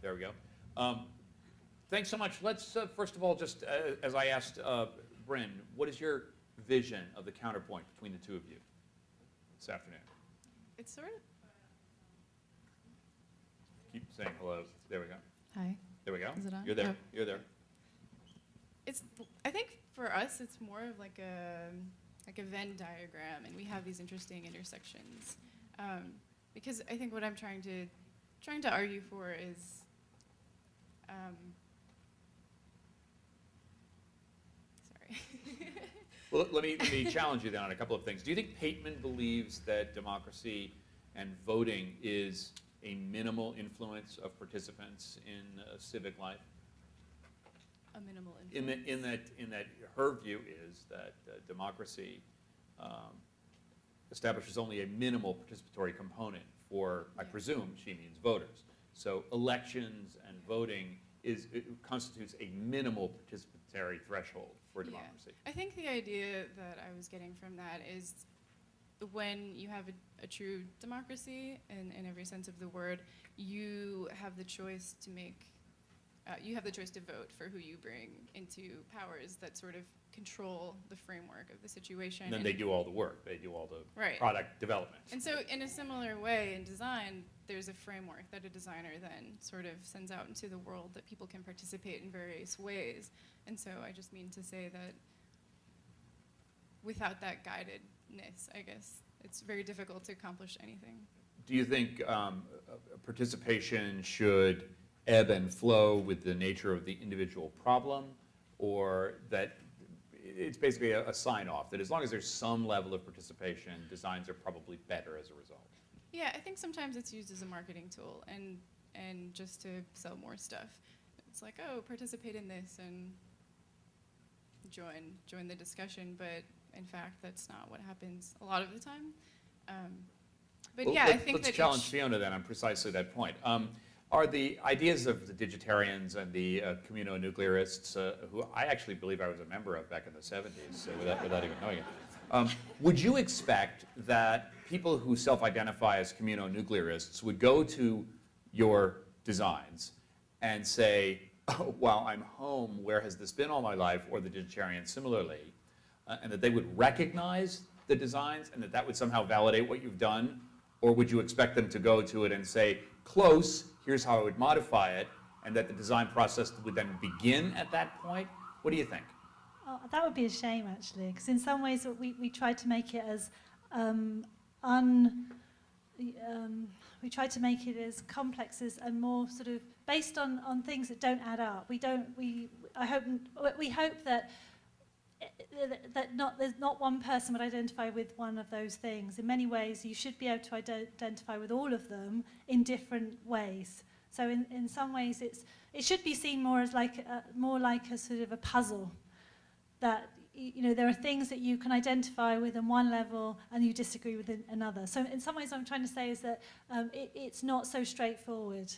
There we go. Thanks so much. Let's, first of all, just as I asked Bryn, what is your vision of the counterpoint between the two of you this afternoon? It's sort of... Keep saying hello. There we go. Hi. There we go. Is it on? You're there. Oh. You're there. I think for us, it's more of like a Venn diagram, and we have these interesting intersections. Because I think what I'm trying to argue for is, sorry. Well, let me challenge you then on a couple of things. Do you think Pateman believes that democracy and voting is a minimal influence of participants in civic life? A minimal influence. In that her view is that democracy establishes only a minimal participatory component for, I presume she means voters. So elections and voting constitutes a minimal participatory threshold for democracy. Yeah. I think the idea that I was getting from that is when you have a true democracy, in every sense of the word, you have the choice to make, you have the choice to vote for who you bring into powers that sort of control the framework of the situation. And then they do all the work. They do all the product development. And so in a similar way in design, there's a framework that a designer then sort of sends out into the world that people can participate in various ways. And so I just mean to say that without that guidedness, I guess, it's very difficult to accomplish anything. Do you think participation should ebb and flow with the nature of the individual problem, or that it's basically a sign-off, that as long as there's some level of participation, designs are probably better as a result? Yeah, I think sometimes it's used as a marketing tool and just to sell more stuff. It's like, oh, participate in this and join the discussion, but in fact, that's not what happens a lot of the time. But well, yeah, I think let's challenge Fiona then on precisely that point. Are the ideas of the digitarians and the communo-nuclearists, who I actually believe I was a member of back in the 70s, without even knowing it, would you expect that people who self-identify as communo-nuclearists would go to your designs and say, oh, while I'm home, where has this been all my life, or the digitarians similarly, and that they would recognize the designs and that would somehow validate what you've done? Or would you expect them to go to it and say, close, here's how I would modify it, and that the design process would then begin at that point? What do you think? Oh, that would be a shame, actually, because in some ways we tried to make it as we tried to make it as complex as and more sort of based on things that don't add up. We hope that there's not one person would identify with one of those things. In many ways, you should be able to identify with all of them in different ways. So in some ways, it should be seen more as more like a sort of a puzzle. That there are things that you can identify with on one level and you disagree with another. So in some ways, what I'm trying to say is that it's not so straightforward.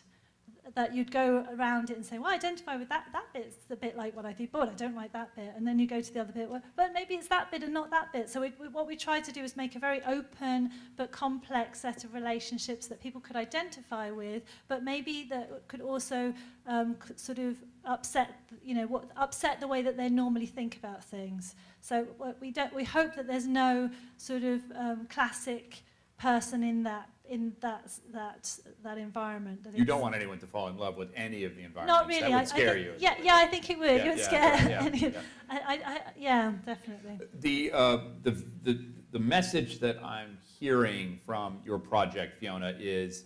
That you'd go around it and say, well, I identify with that bit's a bit like what I do, but I don't like that bit. And then you go to the other bit, but maybe it's that bit and not that bit. So what we try to do is make a very open but complex set of relationships that people could identify with, but maybe that could also sort of upset the way that they normally think about things. So we hope that there's no sort of classic person in that environment. You don't want anyone to fall in love with any of the environments. Not really. That would scare you. Yeah, I think it would. It would scare. Yeah, Definitely. The message that I'm hearing from your project, Fiona, is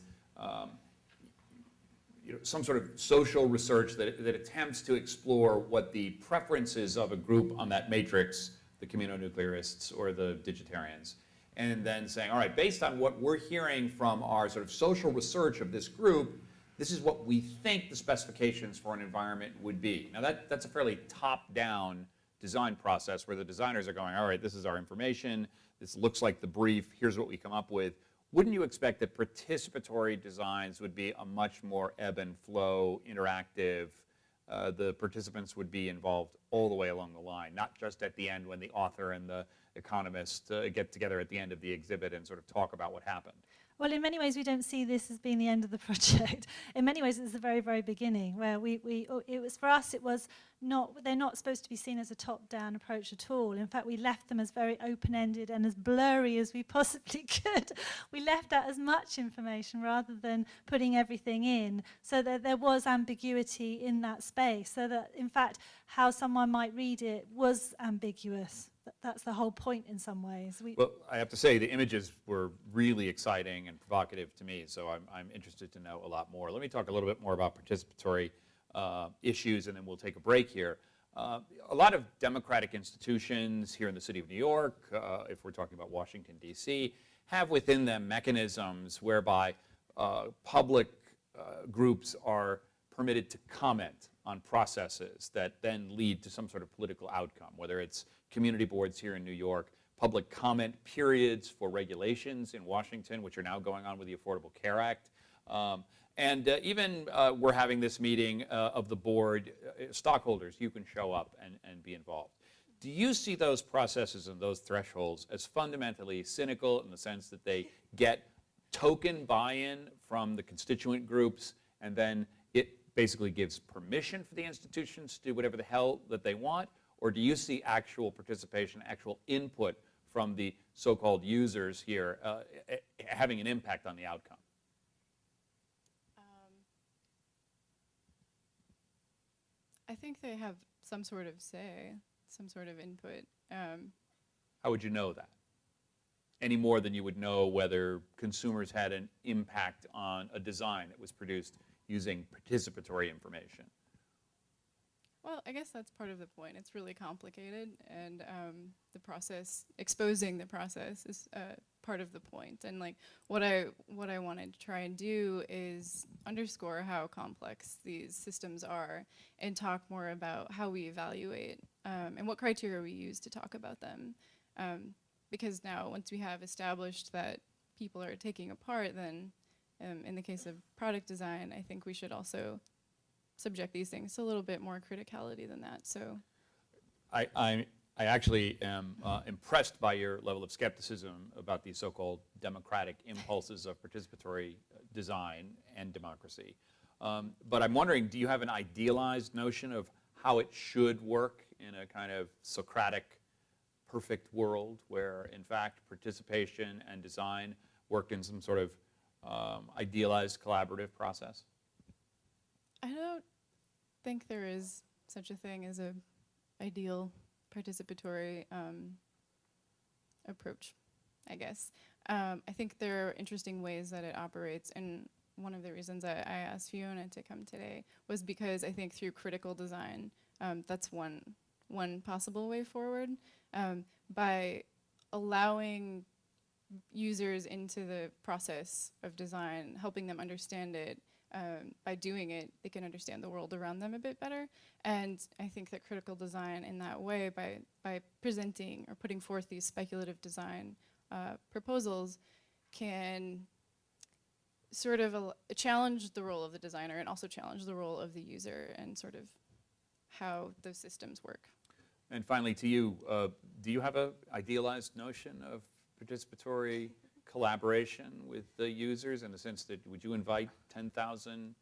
some sort of social research that attempts to explore what the preferences of a group on that matrix, the communo-nuclearists or the digitarians, and then saying, all right, based on what we're hearing from our sort of social research of this group, this is what we think the specifications for an environment would be. Now that's a fairly top-down design process where the designers are going, all right, this is our information, this looks like the brief, here's what we come up with. Wouldn't you expect that participatory designs would be a much more ebb and flow, interactive, the participants would be involved all the way along the line, not just at the end when the author and the economist get together at the end of the exhibit and sort of talk about what happened? Well, in many ways, we don't see this as being the end of the project. In many ways, it's the very, very beginning, where it was, for us, it was not, they're not supposed to be seen as a top-down approach at all. In fact, we left them as very open-ended and as blurry as we possibly could. We left out as much information rather than putting everything in, so that there was ambiguity in that space, so that, in fact, how someone might read it was ambiguous. That's the whole point in some ways. Well, I have to say the images were really exciting and provocative to me, so I'm interested to know a lot more. Let me talk a little bit more about participatory issues, and then we'll take a break here. A lot of democratic institutions here in the city of New York, if we're talking about Washington, D.C., have within them mechanisms whereby public groups are permitted to comment on processes that then lead to some sort of political outcome, whether it's community boards here in New York, public comment periods for regulations in Washington, which are now going on with the Affordable Care Act. And even we're having this meeting of the board, stockholders, you can show up and be involved. Do you see those processes and those thresholds as fundamentally cynical in the sense that they get token buy-in from the constituent groups, and then it basically gives permission for the institutions to do whatever the hell that they want? Or do you see actual participation, actual input from the so-called users here having an impact on the outcome? I think they have some sort of say, some sort of input. How would you know that? Any more than you would know whether consumers had an impact on a design that was produced using participatory information? Well, I guess that's part of the point. It's really complicated, and the process, exposing the process, is part of the point. And like what I wanted to try and do is underscore how complex these systems are, and talk more about how we evaluate and what criteria we use to talk about them. Because now, once we have established that people are taking a part, then in the case of product design, I think we should also subject these things to a little bit more criticality than that. So, I actually am impressed by your level of skepticism about these so-called democratic impulses of participatory design and democracy. But I'm wondering, do you have an idealized notion of how it should work in a kind of Socratic, perfect world where, in fact, participation and design worked in some sort of idealized collaborative process? I don't think there is such a thing as an ideal participatory approach, I guess. I think there are interesting ways that it operates, and one of the reasons I asked Fiona to come today was because I think through critical design, that's one possible way forward. By allowing users into the process of design, helping them understand it, by doing it, they can understand the world around them a bit better. And I think that critical design in that way, by presenting or putting forth these speculative design proposals, can sort of challenge the role of the designer and also challenge the role of the user and sort of how those systems work. And finally, to you, do you have an idealized notion of participatory collaboration with the users, in the sense that would you invite 10,000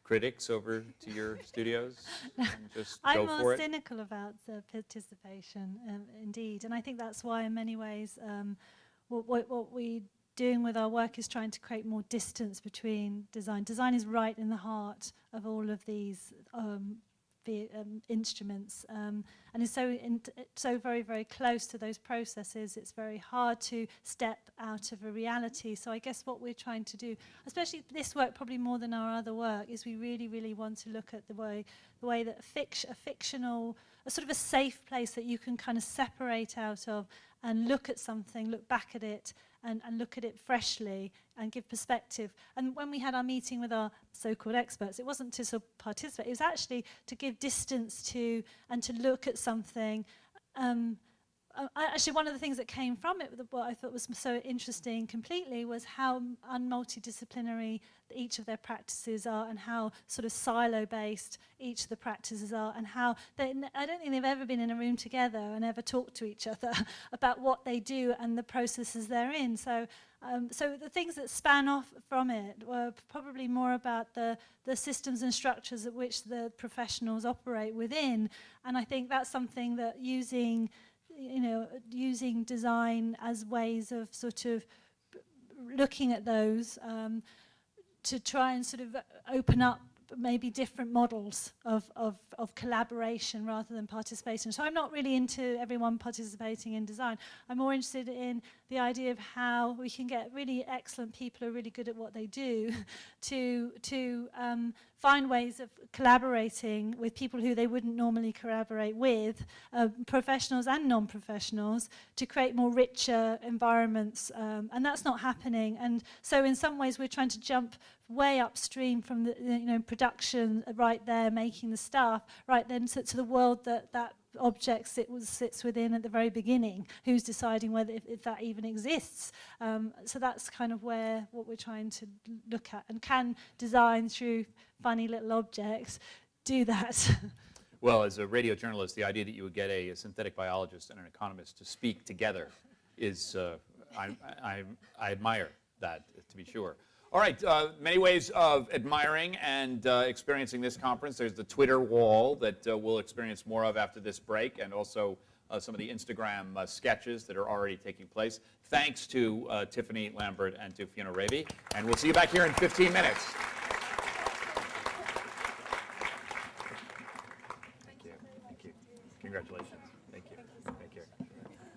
critics over to your studios and just go for it? I'm more cynical about the participation, indeed, and I think that's why in many ways what we're doing with our work is trying to create more distance between design. Design is right in the heart of all of these instruments, and is so very, very close to those processes. It's very hard to step out of a reality. So I guess what we're trying to do, especially this work probably more than our other work, is we really, really want to look at the way that a fictional, a sort of a safe place that you can kind of separate out of and look at something, look back at it, and look at it freshly and give perspective. And when we had our meeting with our so-called experts, it wasn't to sort of participate, it was actually to give distance to and to look at something actually, one of the things that came from it, what I thought was so interesting completely, was how multidisciplinary each of their practices are, and how sort of silo-based each of the practices are, and how I don't think they've ever been in a room together and ever talked to each other about what they do and the processes they're in. So the things that span off from it were probably more about the systems and structures at which the professionals operate within. And I think that's something that using design as ways of sort of looking at those to try and sort of open up maybe different models of collaboration rather than participation. So I'm not really into everyone participating in design. I'm more interested in the idea of how we can get really excellent people who are really good at what they do to find ways of collaborating with people who they wouldn't normally collaborate with, professionals and non-professionals, to create more richer environments, and that's not happening. And so in some ways we're trying to jump way upstream from the production right there, making the stuff, right then to the world that object sits within at the very beginning, who's deciding whether if that even exists. So that's kind of what we're trying to look at, and can design through funny little objects do that. Well, as a radio journalist, the idea that you would get a synthetic biologist and an economist to speak together is, I admire that, to be sure. All right, many ways of admiring and experiencing this conference. There's the Twitter wall that we'll experience more of after this break, and also some of the Instagram sketches that are already taking place. Thanks to Tiffany, Lambert, and to Fiona Raby. And we'll see you back here in 15 minutes. Thank you. Thank you. Congratulations.